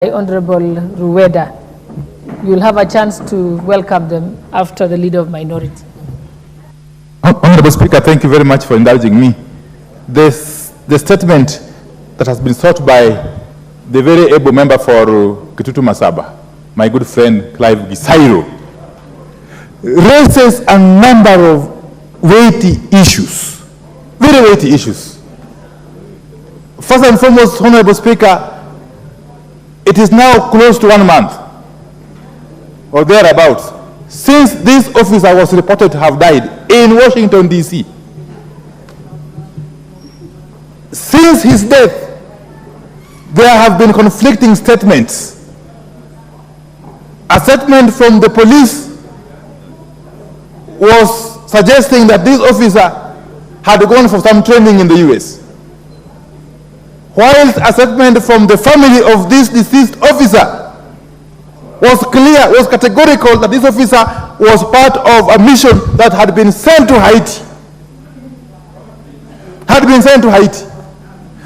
Honorable Rueda. You'll have a chance to welcome them after the Leader of Minority. Honorable Speaker, thank you very much for indulging me. The statement that has been sought by the very able member for Kitutu Masaba, my good friend Clive Gisairo, raises a number of weighty issues, very weighty issues. First and foremost, Honorable Speaker, it is now close to 1 month or thereabouts since this officer was reported to have died in Washington, D.C. Since his death, there have been conflicting statements. A statement from the police was suggesting that this officer had gone for some training in the U.S., whilst a statement from the family of this deceased officer was clear, was categorical that this officer was part of a mission that had been sent to Haiti.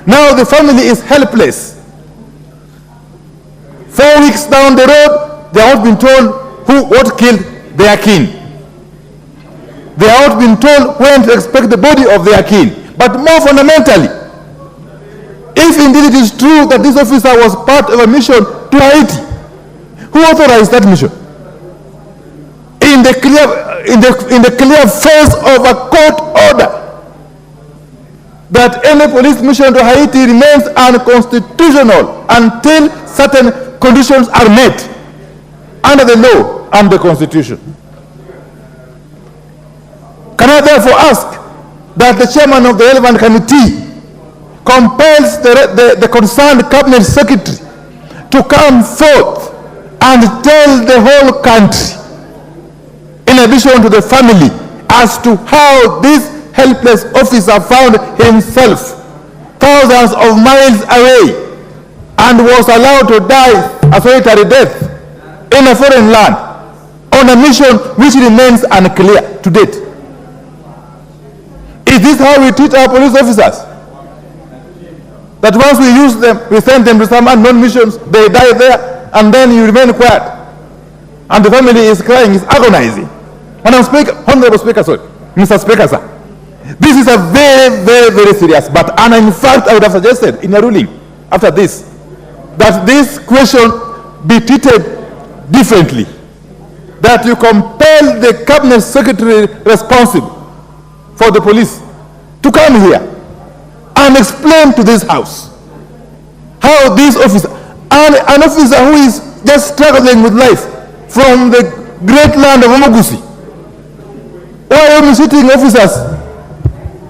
Now the family is helpless. 4 weeks down the road, they have not been told what killed their kin. They have not been told when to expect the body of their kin. But more fundamentally, if indeed it is true that this officer was part of a mission to Haiti, who authorized that mission? In the clear face of a court order that any police mission to Haiti remains unconstitutional until certain conditions are met under the law and the Constitution. Can I therefore ask that the chairman of the relevant committee compels the concerned cabinet secretary to come forth and tell the whole country, in addition to the family, as to how this helpless officer found himself thousands of miles away and was allowed to die a solitary death in a foreign land on a mission which remains unclear to date. Is this how we treat our police officers? That once we use them, we send them to some unknown missions, they die there, and then you remain quiet. And the family is crying, is agonizing. And Honorable Speaker, sorry, Mr. Speaker, sir, this is a very, very, very serious matter. And in fact, I would have suggested in a ruling after this, that this question be treated differently. That you compel the cabinet secretary responsible for the police to come here and explain to this house how this officer, and an officer who is just struggling with life from the great land of Omogusi. Why are we sitting officers?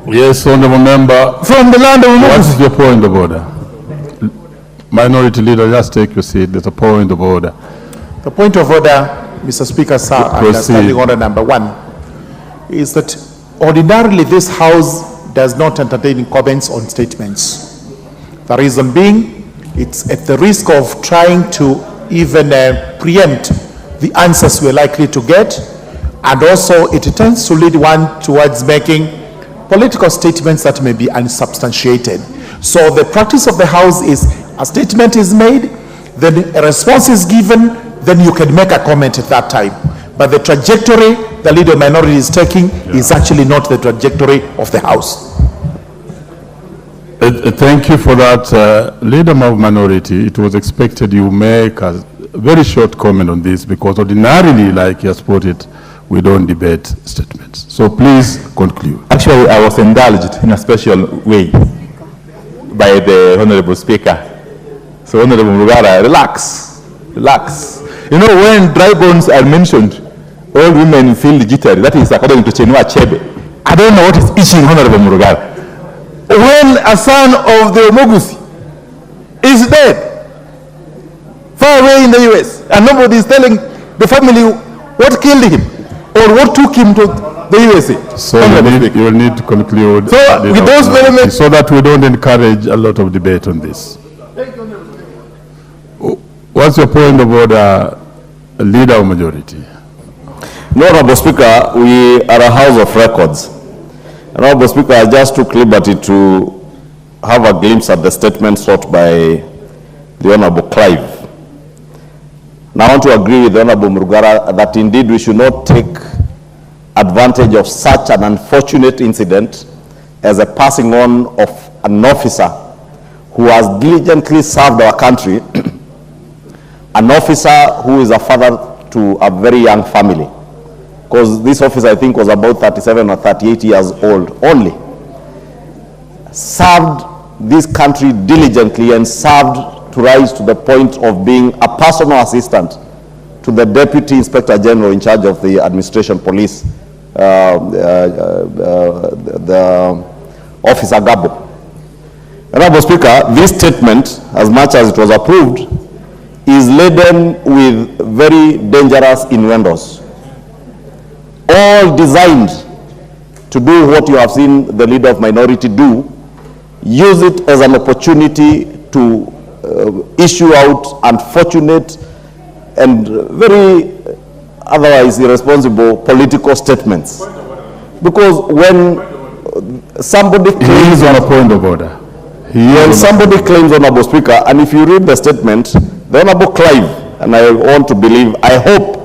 Yes, honorable member. From the land of Omogusi. What is your point of order? Minority leader, just take your seat. There's a point of order. The point of order, Mr. Speaker, sir, understanding order number 1, is that ordinarily this house does not entertain comments on statements. The reason being, it's at the risk of trying to even preempt the answers we're likely to get, and also it tends to lead one towards making political statements that may be unsubstantiated. So the practice of the House is a statement is made, then a response is given, then you can make a comment at that time. But the trajectory the leader minority is taking is actually not the trajectory of the House. Thank you for that. Leader of minority, it was expected you make a very short comment on this, because ordinarily, like you have put it, we don't debate statements. So please conclude. Actually, I was indulged in a special way by the Honorable Speaker. So Honorable Murugara, relax. You know, when dry bones are mentioned, all women feel jittery. That is according to Chenua Achebe. I don't know what is itching Honorable Murugara. When a son of the Omogusi is dead, far away in the US, and nobody is telling the family what killed him or what took him to the USA. So you will need to conclude. So with those elements, so that we don't encourage a lot of debate on this. What's your point of order, Leader of Majority? Honorable Speaker, we are a house of records. Honorable Speaker, I just took liberty to have a glimpse at the statement sought by the Honorable Clive. want to agree with the Honorable Murugara that indeed we should not take advantage of such an unfortunate incident as a passing on of an officer who has diligently served our country, an officer who is a father to a very young family. Because this officer, I think, was about 37 or 38 years old only. Served this country diligently and served to rise to the point of being a personal assistant to the Deputy Inspector General in charge of the administration police, the Officer Gabo. Honorable Speaker, this statement, as much as it was approved, is laden with very dangerous innuendos, all designed to do what you have seen the leader of minority do, use it as an opportunity to issue out unfortunate and very otherwise irresponsible political statements. Because when somebody claims on a point of order, when somebody claims, Honorable Speaker, and if you read the statement, the Honorable Clive, and I want to believe, I hope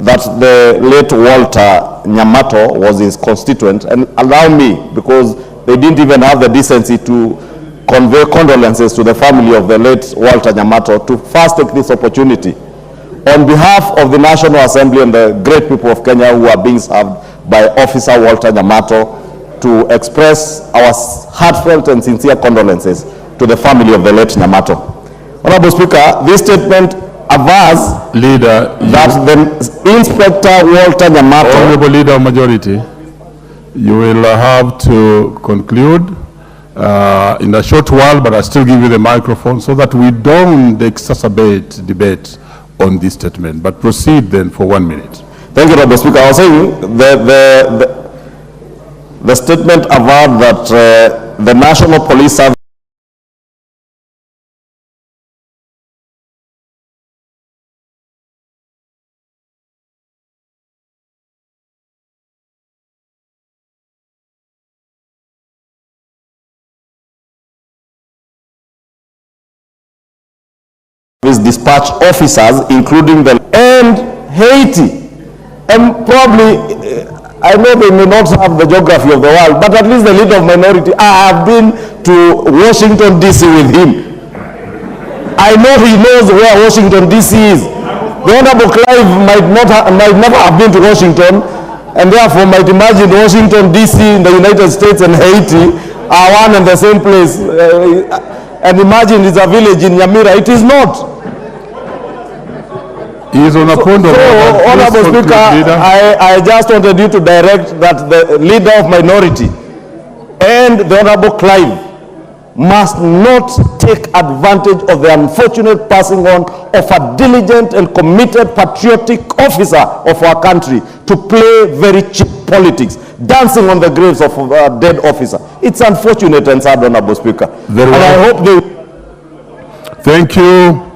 that the late Walter Nyamato was his constituent, and allow me, because they didn't even have the decency to convey condolences to the family of the late Walter Nyamato, to first take this opportunity on behalf of the National Assembly and the great people of Kenya who are being served by Officer Walter Nyamato, to express our heartfelt and sincere condolences to the family of the late Nyamato. Honorable Speaker, this statement avers Leader, that the Inspector Walter Nyamato... Honorable Leader of Majority, you will have to conclude in a short while, but I still give you the microphone so that we don't exacerbate debate on this statement. But proceed then for 1 minute. Thank you, Honorable Speaker. I was saying the statement averred that the National Police Service dispatch officers, including the and Haiti, and probably I know they may not have the geography of the world, but at least the leader of minority, I have been to Washington DC with him. I know he knows where Washington DC is. The Honorable Clive might never have been to Washington, and therefore might imagine Washington DC in the United States and Haiti are one and the same place, and imagine it's a village in Nyamira. It is not. He is on a point of order. Honorable Speaker, I just wanted you to direct that the leader of minority and the Honorable Clive must not take advantage of the unfortunate passing on of a diligent and committed patriotic officer of our country to play very cheap politics, dancing on the graves of a dead officer. It's unfortunate and sad, Honorable Speaker. Very well. And I hope they... Thank you.